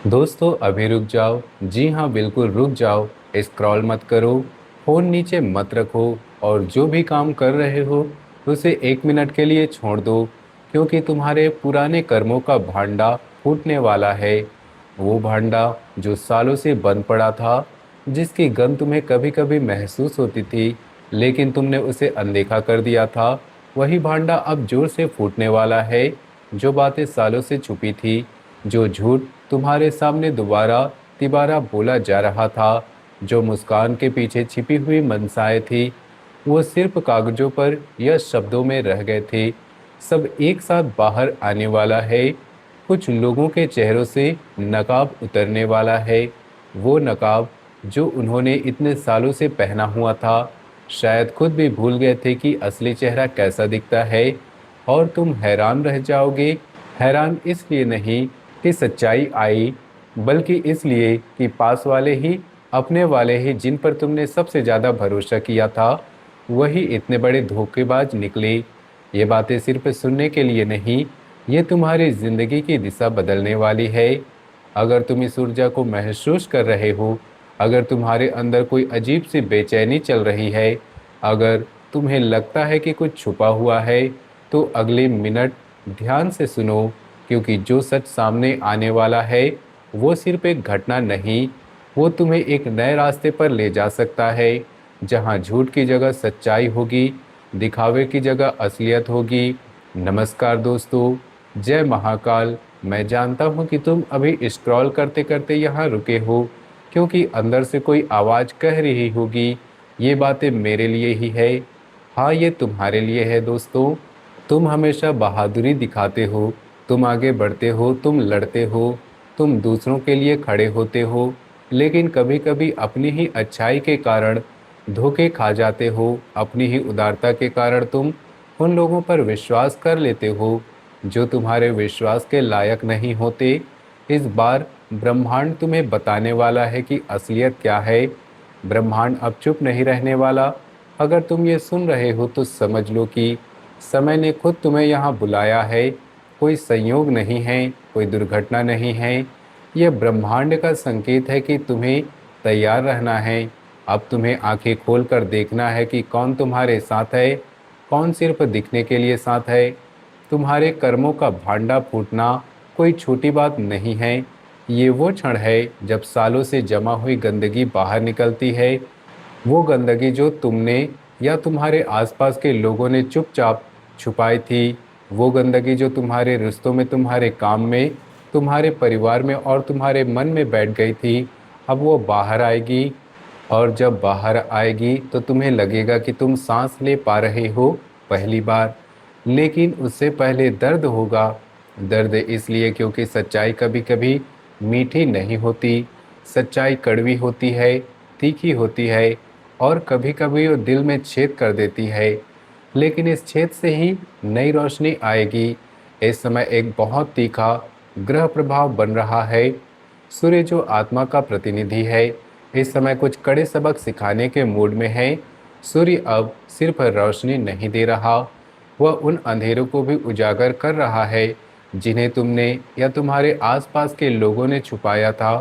दोस्तों अभी रुक जाओ। जी हाँ, बिल्कुल रुक जाओ। स्क्रॉल मत करो, फोन नीचे मत रखो, और जो भी काम कर रहे हो उसे 1 मिनट के लिए छोड़ दो, क्योंकि तुम्हारे पुराने कर्मों का भांडा फूटने वाला है। वो भांडा जो सालों से बंद पड़ा था, जिसकी गंध तुम्हें कभी कभी महसूस होती थी, लेकिन तुमने उसे अनदेखा कर दिया था, वही भांडा अब जोर से फूटने वाला है। जो बातें सालों से छुपी थी, जो झूठ तुम्हारे सामने दोबारा तिबारा बोला जा रहा था, जो मुस्कान के पीछे छिपी हुई मनसाएं थी, वो सिर्फ कागजों पर या शब्दों में रह गए थे। सब एक साथ बाहर आने वाला है। कुछ लोगों के चेहरों से नकाब उतरने वाला है, वो नकाब जो उन्होंने इतने सालों से पहना हुआ था। शायद खुद भी भूल गए थे कि असली चेहरा कैसा दिखता है। और तुम हैरान रह जाओगे। हैरान इसलिए नहीं कि सच्चाई आई, बल्कि इसलिए कि पास वाले ही, अपने वाले ही, जिन पर तुमने सबसे ज्यादा भरोसा किया था, वही इतने बड़े धोखेबाज निकले। ये बातें सिर्फ सुनने के लिए नहीं, ये तुम्हारी जिंदगी की दिशा बदलने वाली है। अगर तुम इस ऊर्जा को महसूस कर रहे हो, अगर तुम्हारे अंदर कोई अजीब सी बेचैनी चल रही है, अगर तुम्हें लगता है कि कुछ छुपा हुआ है, तो अगले मिनट ध्यान से सुनो, क्योंकि जो सच सामने आने वाला है वो सिर्फ एक घटना नहीं, वो तुम्हें एक नए रास्ते पर ले जा सकता है, जहां झूठ की जगह सच्चाई होगी, दिखावे की जगह असलियत होगी। नमस्कार दोस्तों, जय महाकाल। मैं जानता हूं कि तुम अभी स्क्रॉल करते करते यहाँ रुके हो, क्योंकि अंदर से कोई आवाज कह रही होगी, ये बातें मेरे लिए ही है। हाँ, ये तुम्हारे लिए है दोस्तों। तुम हमेशा बहादुरी दिखाते हो, तुम आगे बढ़ते हो, तुम लड़ते हो, तुम दूसरों के लिए खड़े होते हो, लेकिन कभी कभी अपनी ही अच्छाई के कारण धोखे खा जाते हो। अपनी ही उदारता के कारण तुम उन लोगों पर विश्वास कर लेते हो जो तुम्हारे विश्वास के लायक नहीं होते। इस बार ब्रह्मांड तुम्हें बताने वाला है कि असलियत क्या है। ब्रह्मांड अब चुप नहीं रहने वाला। अगर तुम ये सुन रहे हो तो समझ लो कि समय ने खुद तुम्हें यहाँ बुलाया है। कोई संयोग नहीं है, कोई दुर्घटना नहीं है। यह ब्रह्मांड का संकेत है कि तुम्हें तैयार रहना है। अब तुम्हें आंखें खोलकर देखना है कि कौन तुम्हारे साथ है, कौन सिर्फ दिखने के लिए साथ है। तुम्हारे कर्मों का भांडा फूटना कोई छोटी बात नहीं है। ये वो क्षण है जब सालों से जमा हुई गंदगी बाहर निकलती है। वो गंदगी जो तुमने या तुम्हारे आसपास के लोगों ने चुपचाप छुपाई थी। वो गंदगी जो तुम्हारे रिश्तों में, तुम्हारे काम में, तुम्हारे परिवार में और तुम्हारे मन में बैठ गई थी, अब वो बाहर आएगी। और जब बाहर आएगी तो तुम्हें लगेगा कि तुम सांस ले पा रहे हो पहली बार, लेकिन उससे पहले दर्द होगा। दर्द इसलिए क्योंकि सच्चाई कभी कभी मीठी नहीं होती। सच्चाई कड़वी होती है, तीखी होती है, और कभी कभी वो दिल में छेद कर देती है। लेकिन इस छेद से ही नई रोशनी आएगी। इस समय एक बहुत तीखा ग्रह प्रभाव बन रहा है। सूर्य जो आत्मा का प्रतिनिधि है, इस समय कुछ कड़े सबक सिखाने के मूड में है। सूर्य अब सिर्फ रोशनी नहीं दे रहा, वह उन अंधेरों को भी उजागर कर रहा है जिन्हें तुमने या तुम्हारे आसपास के लोगों ने छुपाया था।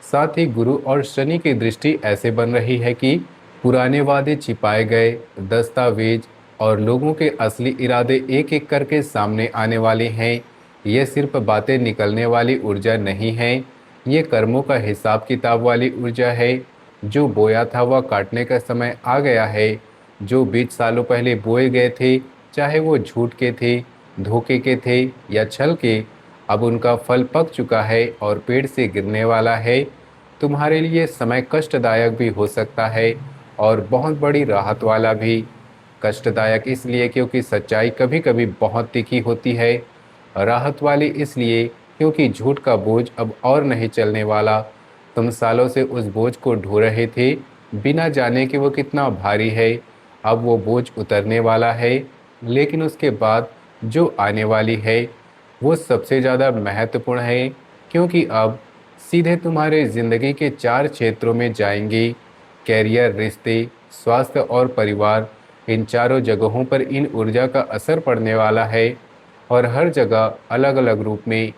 साथ ही गुरु और शनि की दृष्टि ऐसे बन रही है कि पुराने वादे छिपाए गए दस्तावेज और लोगों के असली इरादे एक एक करके सामने आने वाले हैं। ये सिर्फ बातें निकलने वाली ऊर्जा नहीं है, ये कर्मों का हिसाब किताब वाली ऊर्जा है। जो बोया था वह काटने का समय आ गया है। जो बीज सालों पहले बोए गए थे, चाहे वो झूठ के थे, धोखे के थे या छल के, अब उनका फल पक चुका है और पेड़ से गिरने वाला है। तुम्हारे लिए समय कष्टदायक भी हो सकता है और बहुत बड़ी राहत वाला भी। कष्टदायक इसलिए क्योंकि सच्चाई कभी कभी बहुत तीखी होती है, राहत वाली इसलिए क्योंकि झूठ का बोझ अब और नहीं चलने वाला। तुम सालों से उस बोझ को ढो रहे थे, बिना जाने कि वो कितना भारी है। अब वो बोझ उतरने वाला है, लेकिन उसके बाद जो आने वाली है वो सबसे ज़्यादा महत्वपूर्ण है, क्योंकि अब सीधे तुम्हारे ज़िंदगी के 4 क्षेत्रों में जाएंगी। कैरियर, रिश्ते, स्वास्थ्य और परिवार, इन चारों जगहों पर इन ऊर्जा का असर पड़ने वाला है, और हर जगह अलग अलग रूप में।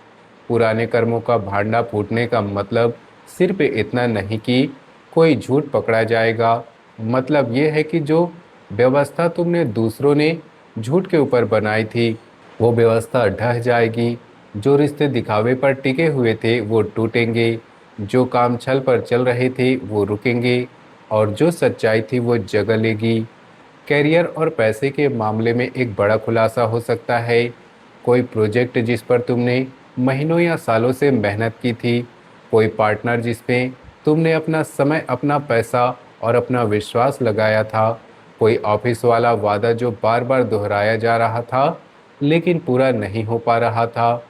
पुराने कर्मों का भांडा फूटने का मतलब सिर्फ इतना नहीं कि कोई झूठ पकड़ा जाएगा। मतलब ये है कि जो व्यवस्था तुमने दूसरों ने झूठ के ऊपर बनाई थी, वो व्यवस्था ढह जाएगी। जो रिश्ते दिखावे पर टिके हुए थे वो टूटेंगे, जो काम छल पर चल रहे थे वो रुकेंगे, और जो सच्चाई थी वो जगह लेगी। करियर और पैसे के मामले में एक बड़ा खुलासा हो सकता है। कोई प्रोजेक्ट जिस पर तुमने महीनों या सालों से मेहनत की थी, कोई पार्टनर जिसमें तुमने अपना समय, अपना पैसा और अपना विश्वास लगाया था, कोई ऑफिस वाला वादा जो बार बार दोहराया जा रहा था लेकिन पूरा नहीं हो पा रहा था,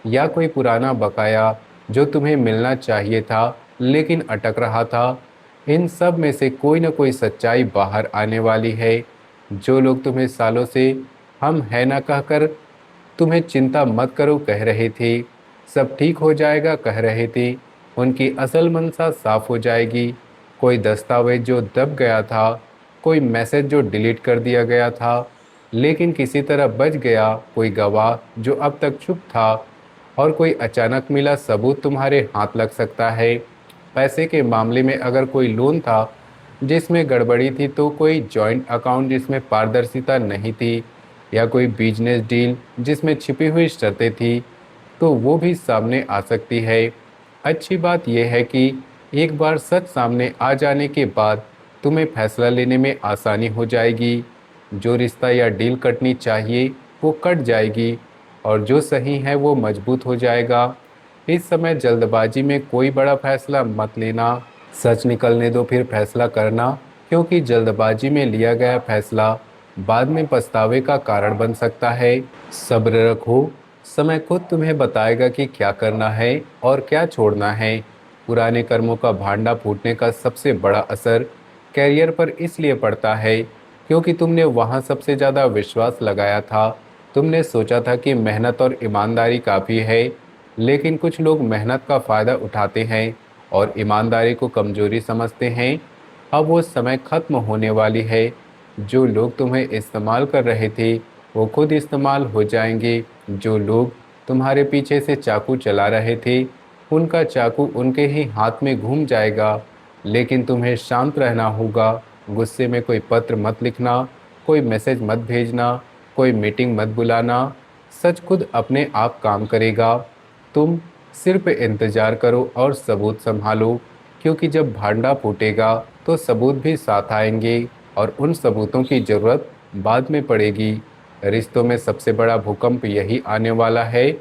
या कोई पुराना बकाया जो तुम्हें मिलना चाहिए था लेकिन अटक रहा था। इन सब में से कोई ना कोई सच्चाई बाहर आने वाली है। जो लोग तुम्हें सालों से हम है ना कहकर तुम्हें चिंता मत करो कह रहे थे, सब ठीक हो जाएगा कह रहे थे, उनकी असल मंशा साफ हो जाएगी। कोई दस्तावेज जो दब गया था, कोई मैसेज जो डिलीट कर दिया गया था लेकिन किसी तरह बच गया, कोई गवाह जो अब तक चुप था, और कोई अचानक मिला सबूत तुम्हारे हाथ लग सकता है। पैसे के मामले में अगर कोई लोन था जिसमें गड़बड़ी थी, तो कोई जॉइंट अकाउंट जिसमें पारदर्शिता नहीं थी, या कोई बिजनेस डील जिसमें छिपी हुई शर्तें थी, तो वो भी सामने आ सकती है। अच्छी बात यह है कि एक बार सच सामने आ जाने के बाद तुम्हें फैसला लेने में आसानी हो जाएगी। जो रिश्ता या डील कटनी चाहिए वो कट जाएगी, और जो सही है वो मजबूत हो जाएगा। इस समय जल्दबाजी में कोई बड़ा फैसला मत लेना, सच निकलने दो फिर फैसला करना, क्योंकि जल्दबाजी में लिया गया फैसला बाद में पछतावे का कारण बन सकता है। सब्र रखो, समय खुद तुम्हें बताएगा कि क्या करना है और क्या छोड़ना है। पुराने कर्मों का भांडा फूटने का सबसे बड़ा असर कैरियर पर इसलिए पड़ता है क्योंकि तुमने वहां सबसे ज़्यादा विश्वास लगाया था। तुमने सोचा था कि मेहनत और ईमानदारी काफ़ी है, लेकिन कुछ लोग मेहनत का फ़ायदा उठाते हैं और ईमानदारी को कमज़ोरी समझते हैं। अब वो समय खत्म होने वाली है। जो लोग तुम्हें इस्तेमाल कर रहे थे वो खुद इस्तेमाल हो जाएंगे। जो लोग तुम्हारे पीछे से चाकू चला रहे थे, उनका चाकू उनके ही हाथ में घूम जाएगा। लेकिन तुम्हें शांत रहना होगा। गुस्से में कोई पत्र मत लिखना, कोई मैसेज मत भेजना, कोई मीटिंग मत बुलाना। सच खुद अपने आप काम करेगा। तुम सिर्फ इंतजार करो और सबूत संभालो, क्योंकि जब भांडा फूटेगा तो सबूत भी साथ आएंगे, और उन सबूतों की ज़रूरत बाद में पड़ेगी। रिश्तों में सबसे बड़ा भूकंप यही आने वाला है।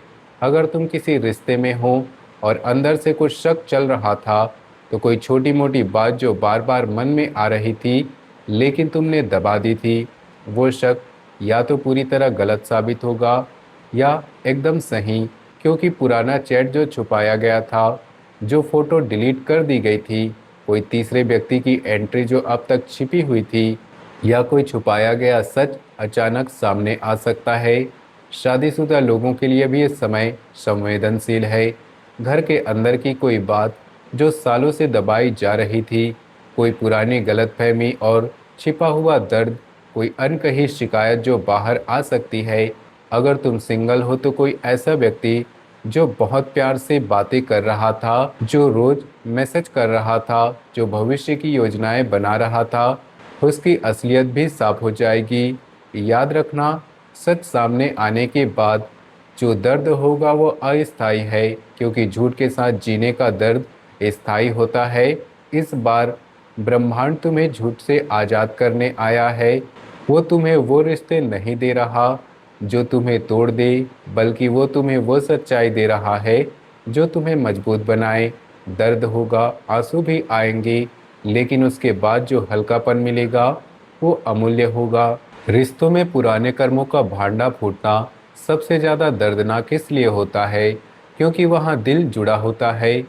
अगर तुम किसी रिश्ते में हो और अंदर से कुछ शक चल रहा था, तो कोई छोटी मोटी बात जो बार बार मन में आ रही थी लेकिन तुमने दबा दी थी, वो शक या तो पूरी तरह गलत साबित होगा या एकदम सही, क्योंकि पुराना चैट जो छुपाया गया था, जो फोटो डिलीट कर दी गई थी, कोई तीसरे व्यक्ति की एंट्री जो अब तक छिपी हुई थी, या कोई छुपाया गया सच अचानक सामने आ सकता है। शादीशुदा लोगों के लिए भी ये समय संवेदनशील है। घर के अंदर की कोई बात जो सालों से दबाई जा रही थी, कोई पुरानी गलतफहमी और छिपा हुआ दर्द, कोई अनकही शिकायत जो बाहर आ सकती है। अगर तुम सिंगल हो तो कोई ऐसा व्यक्ति जो बहुत प्यार से बातें कर रहा था, जो रोज मैसेज कर रहा था, जो भविष्य की योजनाएं बना रहा था, उसकी असलियत भी साफ हो जाएगी। याद रखना, सच सामने आने के बाद जो दर्द होगा वो अस्थायी है, क्योंकि झूठ के साथ जीने का दर्द स्थायी होता है। इस बार ब्रह्मांड तुम्हें झूठ से आज़ाद करने आया है। वो तुम्हें वो रिश्ते नहीं दे रहा जो तुम्हें तोड़ दे, बल्कि वो तुम्हें वो सच्चाई दे रहा है जो तुम्हें मजबूत बनाए। दर्द होगा, आंसू भी आएंगे, लेकिन उसके बाद जो हल्कापन मिलेगा वो अमूल्य होगा। रिश्तों में पुराने कर्मों का भांडा फूटना सबसे ज़्यादा दर्दनाक इसलिए होता है क्योंकि वहाँ दिल जुड़ा होता है।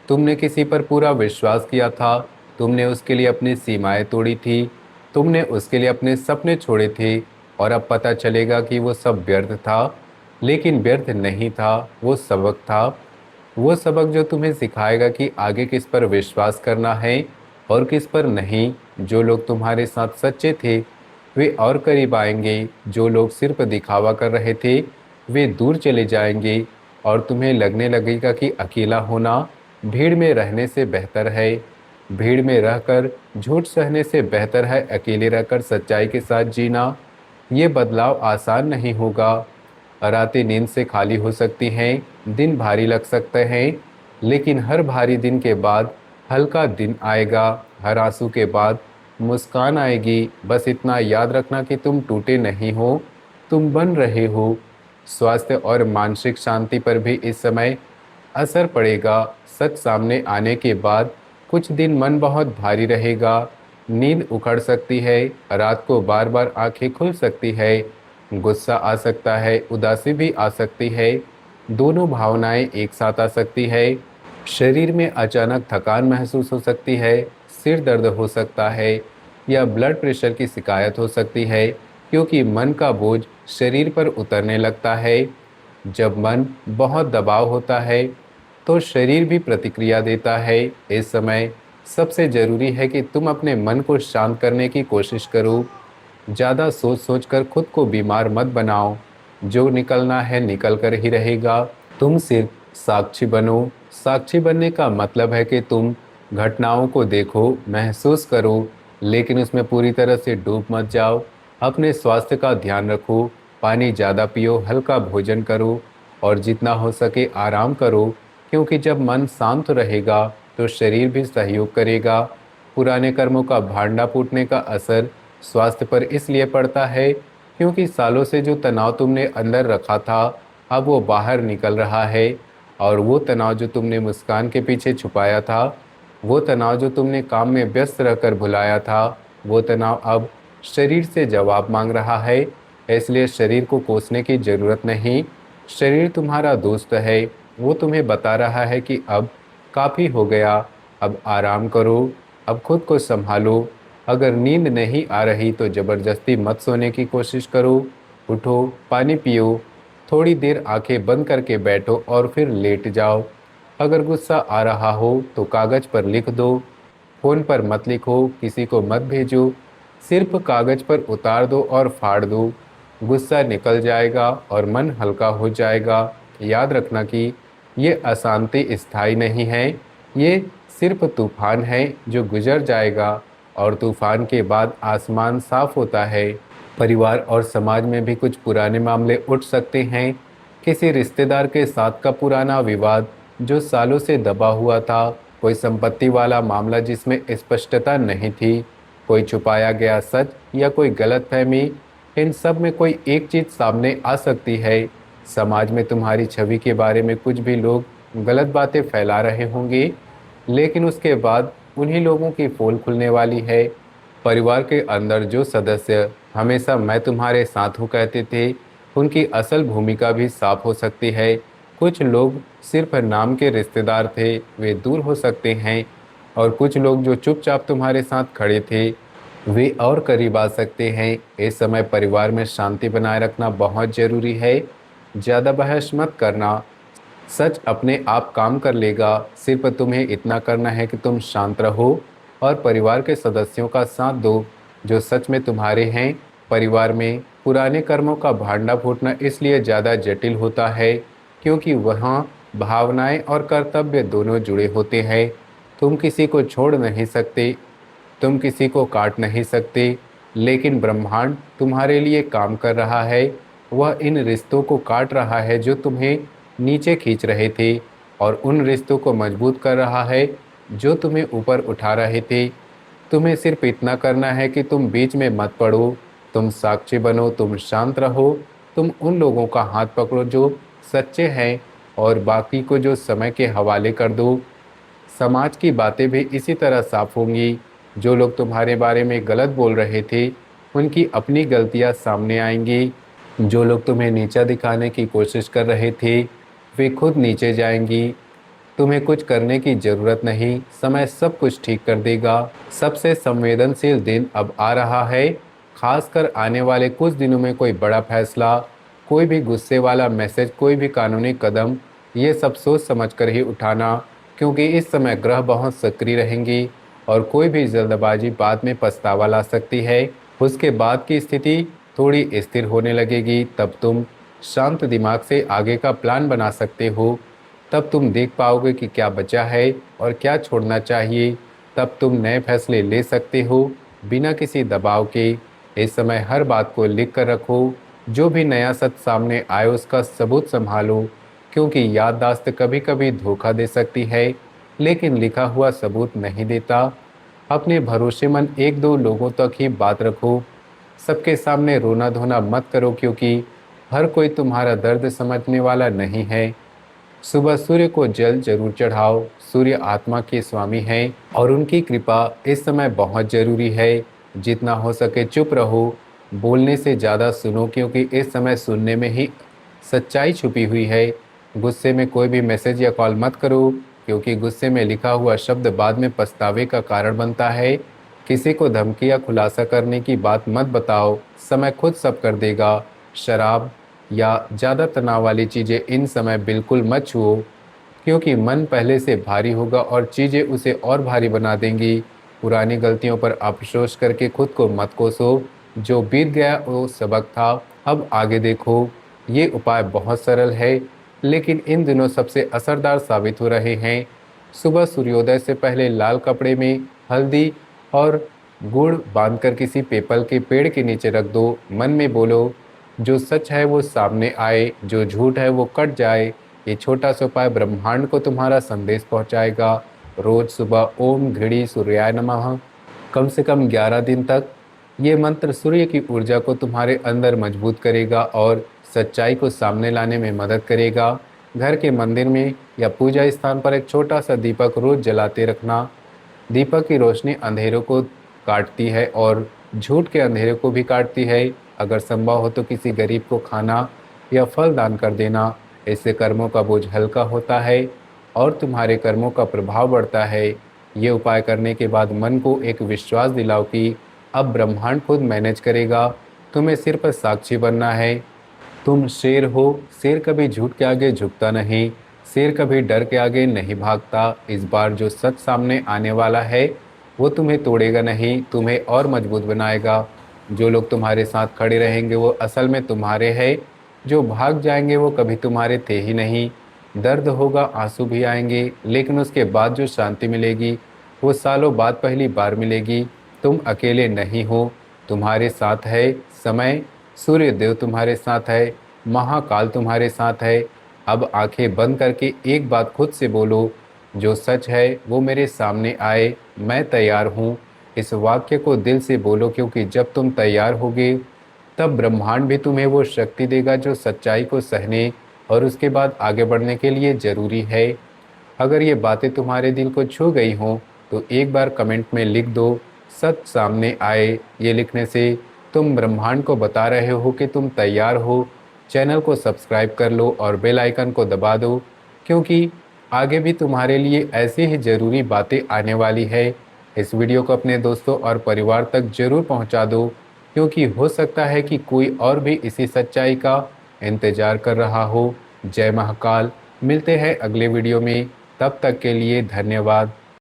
तुमने किसी पर पूरा विश्वास किया था, तुमने उसके लिए अपनी सीमाएं तोड़ी थी, तुमने उसके लिए अपने सपने छोड़े थे, और अब पता चलेगा कि वो सब व्यर्थ था। लेकिन व्यर्थ नहीं था, वो सबक था। वो सबक जो तुम्हें सिखाएगा कि आगे किस पर विश्वास करना है और किस पर नहीं। जो लोग तुम्हारे साथ सच्चे थे वे और करीब आएंगे, जो लोग सिर्फ दिखावा कर रहे थे वे दूर चले जाएंगे, और तुम्हें लगने लगेगा कि अकेला होना भीड़ में रहने से बेहतर है। भीड़ में रहकर झूठ सहने से बेहतर है अकेले रहकर सच्चाई के साथ जीना। ये बदलाव आसान नहीं होगा। रातें नींद से खाली हो सकती हैं, दिन भारी लग सकते हैं, लेकिन हर भारी दिन के बाद हल्का दिन आएगा। हर आंसू के बाद मुस्कान आएगी। बस इतना याद रखना कि तुम टूटे नहीं हो, तुम बन रहे हो। स्वास्थ्य और मानसिक शांति पर भी इस समय असर पड़ेगा। सच सामने आने के बाद कुछ दिन मन बहुत भारी रहेगा। नींद उखड़ सकती है, रात को बार बार आंखें खुल सकती है, गुस्सा आ सकता है, उदासी भी आ सकती है। दोनों भावनाएं एक साथ आ सकती है। शरीर में अचानक थकान महसूस हो सकती है, सिर दर्द हो सकता है या ब्लड प्रेशर की शिकायत हो सकती है, क्योंकि मन का बोझ शरीर पर उतरने लगता है। जब मन बहुत दबाव होता है तो शरीर भी प्रतिक्रिया देता है। इस समय सबसे ज़रूरी है कि तुम अपने मन को शांत करने की कोशिश करो। ज़्यादा सोच सोच कर खुद को बीमार मत बनाओ। जो निकलना है निकल कर ही रहेगा। तुम सिर्फ साक्षी बनो। साक्षी बनने का मतलब है कि तुम घटनाओं को देखो, महसूस करो, लेकिन उसमें पूरी तरह से डूब मत जाओ। अपने स्वास्थ्य का ध्यान रखो, पानी ज़्यादा पियो, हल्का भोजन करो और जितना हो सके आराम करो, क्योंकि जब मन शांत रहेगा तो शरीर भी सहयोग करेगा। पुराने कर्मों का भांडा फूटने का असर स्वास्थ्य पर इसलिए पड़ता है क्योंकि सालों से जो तनाव तुमने अंदर रखा था अब वो बाहर निकल रहा है। और वो तनाव जो तुमने मुस्कान के पीछे छुपाया था, वो तनाव जो तुमने काम में व्यस्त रहकर भुलाया था, वो तनाव अब शरीर से जवाब मांग रहा है। इसलिए शरीर को कोसने की ज़रूरत नहीं। शरीर तुम्हारा दोस्त है, वो तुम्हें बता रहा है कि अब काफ़ी हो गया, अब आराम करो, अब खुद को संभालो। अगर नींद नहीं आ रही तो ज़बरदस्ती मत सोने की कोशिश करो। उठो, पानी पियो, थोड़ी देर आंखें बंद करके बैठो और फिर लेट जाओ। अगर गुस्सा आ रहा हो तो कागज़ पर लिख दो, फ़ोन पर मत लिखो, किसी को मत भेजो, सिर्फ कागज़ पर उतार दो और फाड़ दो। गुस्सा निकल जाएगा और मन हल्का हो जाएगा। याद रखना कि ये अशांति स्थायी नहीं है, ये सिर्फ तूफान है जो गुजर जाएगा और तूफान के बाद आसमान साफ होता है। परिवार और समाज में भी कुछ पुराने मामले उठ सकते हैं। किसी रिश्तेदार के साथ का पुराना विवाद जो सालों से दबा हुआ था, कोई संपत्ति वाला मामला जिसमें स्पष्टता नहीं थी, कोई छुपाया गया सच या कोई गलतफहमी। इन सब में कोई एक चीज़ सामने आ सकती है। समाज में तुम्हारी छवि के बारे में कुछ भी लोग गलत बातें फैला रहे होंगे, लेकिन उसके बाद उन्हीं लोगों की पोल खुलने वाली है। परिवार के अंदर जो सदस्य हमेशा मैं तुम्हारे साथ हूँ कहते थे, उनकी असल भूमिका भी साफ हो सकती है। कुछ लोग सिर्फ नाम के रिश्तेदार थे, वे दूर हो सकते हैं, और कुछ लोग जो चुपचाप तुम्हारे साथ खड़े थे, वे और करीब आ सकते हैं। इस समय परिवार में शांति बनाए रखना बहुत ज़रूरी है। ज़्यादा बहस मत करना, सच अपने आप काम कर लेगा। सिर्फ तुम्हें इतना करना है कि तुम शांत रहो और परिवार के सदस्यों का साथ दो जो सच में तुम्हारे हैं। परिवार में पुराने कर्मों का भांडा फूटना इसलिए ज़्यादा जटिल होता है क्योंकि वहाँ भावनाएं और कर्तव्य दोनों जुड़े होते हैं। तुम किसी को छोड़ नहीं सकते, तुम किसी को काट नहीं सकते, लेकिन ब्रह्मांड तुम्हारे लिए काम कर रहा है। वह इन रिश्तों को काट रहा है जो तुम्हें नीचे खींच रहे थे, और उन रिश्तों को मजबूत कर रहा है जो तुम्हें ऊपर उठा रहे थे। तुम्हें सिर्फ इतना करना है कि तुम बीच में मत पड़ो, तुम साक्षी बनो, तुम शांत रहो, तुम उन लोगों का हाथ पकड़ो जो सच्चे हैं और बाकी को जो समय के हवाले कर दो। समाज की बातें भी इसी तरह साफ होंगी। जो लोग तुम्हारे बारे में गलत बोल रहे थे, उनकी अपनी गलतियां सामने आएंगी। जो लोग तुम्हें नीचा दिखाने की कोशिश कर रहे थे, वे खुद नीचे जाएंगी। तुम्हें कुछ करने की ज़रूरत नहीं, समय सब कुछ ठीक कर देगा। सबसे संवेदनशील दिन अब आ रहा है, खासकर आने वाले कुछ दिनों में कोई बड़ा फैसला, कोई भी गुस्से वाला मैसेज, कोई भी कानूनी कदम, ये सब सोच समझ कर ही उठाना, क्योंकि इस समय ग्रह बहुत सक्रिय रहेंगी और कोई भी जल्दबाजी बाद में पछतावा ला सकती है। उसके बाद की स्थिति थोड़ी स्थिर होने लगेगी, तब तुम शांत दिमाग से आगे का प्लान बना सकते हो। तब तुम देख पाओगे कि क्या बचा है और क्या छोड़ना चाहिए। तब तुम नए फैसले ले सकते हो बिना किसी दबाव के। इस समय हर बात को लिख कर रखो। जो भी नया सच सामने आए उसका सबूत संभालो, क्योंकि याददाश्त कभी कभी धोखा दे सकती है, लेकिन लिखा हुआ सबूत नहीं देता। अपने भरोसेमंद एक दो लोगों तक ही बात रखो। सबके सामने रोना धोना मत करो, क्योंकि हर कोई तुम्हारा दर्द समझने वाला नहीं है। सुबह सूर्य को जल जरूर चढ़ाओ। सूर्य आत्मा के स्वामी हैं और उनकी कृपा इस समय बहुत जरूरी है। जितना हो सके चुप रहो, बोलने से ज़्यादा सुनो, क्योंकि इस समय सुनने में ही सच्चाई छुपी हुई है। गुस्से में कोई भी मैसेज या कॉल मत करो, क्योंकि गुस्से में लिखा हुआ शब्द बाद में पछतावे का कारण बनता है। किसी को धमकी या खुलासा करने की बात मत बताओ, समय खुद सब कर देगा। शराब या ज़्यादा तनाव वाली चीज़ें इन समय बिल्कुल मत छुओ, क्योंकि मन पहले से भारी होगा और चीज़ें उसे और भारी बना देंगी। पुरानी गलतियों पर अफसोस करके खुद को मत कोसो। जो बीत गया वो सबक था, अब आगे देखो। ये उपाय बहुत सरल है, लेकिन इन दिनों सबसे असरदार साबित हो रहे हैं। सुबह सूर्योदय से पहले लाल कपड़े में हल्दी और गुड़ बांधकर किसी पीपल के पेड़ के नीचे रख दो। मन में बोलो, जो सच है वो सामने आए, जो झूठ है वो कट जाए। ये छोटा सा उपाय ब्रह्मांड को तुम्हारा संदेश पहुंचाएगा। रोज सुबह ओम घृणी सूर्याय नमः कम से कम 11 दिन तक। ये मंत्र सूर्य की ऊर्जा को तुम्हारे अंदर मजबूत करेगा और सच्चाई को सामने लाने में मदद करेगा। घर के मंदिर में या पूजा स्थान पर एक छोटा सा दीपक रोज जलाते रखना। दीपक की रोशनी अंधेरों को काटती है और झूठ के अंधेरे को भी काटती है। अगर संभव हो तो किसी गरीब को खाना या फल दान कर देना। इससे कर्मों का बोझ हल्का होता है और तुम्हारे कर्मों का प्रभाव बढ़ता है। ये उपाय करने के बाद मन को एक विश्वास दिलाओ कि अब ब्रह्मांड खुद मैनेज करेगा। तुम्हें सिर्फ साक्षी बनना है। तुम शेर हो। शेर कभी झूठ के आगे झुकता नहीं। शेर कभी डर के आगे नहीं भागता। इस बार जो सच सामने आने वाला है वो तुम्हें तोड़ेगा नहीं, तुम्हें और मजबूत बनाएगा। जो लोग तुम्हारे साथ खड़े रहेंगे वो असल में तुम्हारे हैं। जो भाग जाएंगे वो कभी तुम्हारे थे ही नहीं। दर्द होगा, आंसू भी आएंगे, लेकिन उसके बाद जो शांति मिलेगी वो सालों बाद पहली बार मिलेगी। तुम अकेले नहीं हो, तुम्हारे साथ है समय। सूर्य देव तुम्हारे साथ है, महाकाल तुम्हारे साथ है। अब आंखें बंद करके एक बात खुद से बोलो, जो सच है वो मेरे सामने आए, मैं तैयार हूँ। इस वाक्य को दिल से बोलो, क्योंकि जब तुम तैयार होगे तब ब्रह्मांड भी तुम्हें वो शक्ति देगा जो सच्चाई को सहने और उसके बाद आगे बढ़ने के लिए ज़रूरी है। अगर ये बातें तुम्हारे दिल को छू गई हों तो एक बार कमेंट में लिख दो, सच सामने आए। ये लिखने से तुम ब्रह्मांड को बता रहे हो कि तुम तैयार हो। चैनल को सब्सक्राइब कर लो और बेल आइकन को दबा दो, क्योंकि आगे भी तुम्हारे लिए ऐसी ही ज़रूरी बातें आने वाली है। इस वीडियो को अपने दोस्तों और परिवार तक ज़रूर पहुंचा दो, क्योंकि हो सकता है कि कोई और भी इसी सच्चाई का इंतज़ार कर रहा हो। जय महाकाल। मिलते हैं अगले वीडियो में, तब तक के लिए धन्यवाद।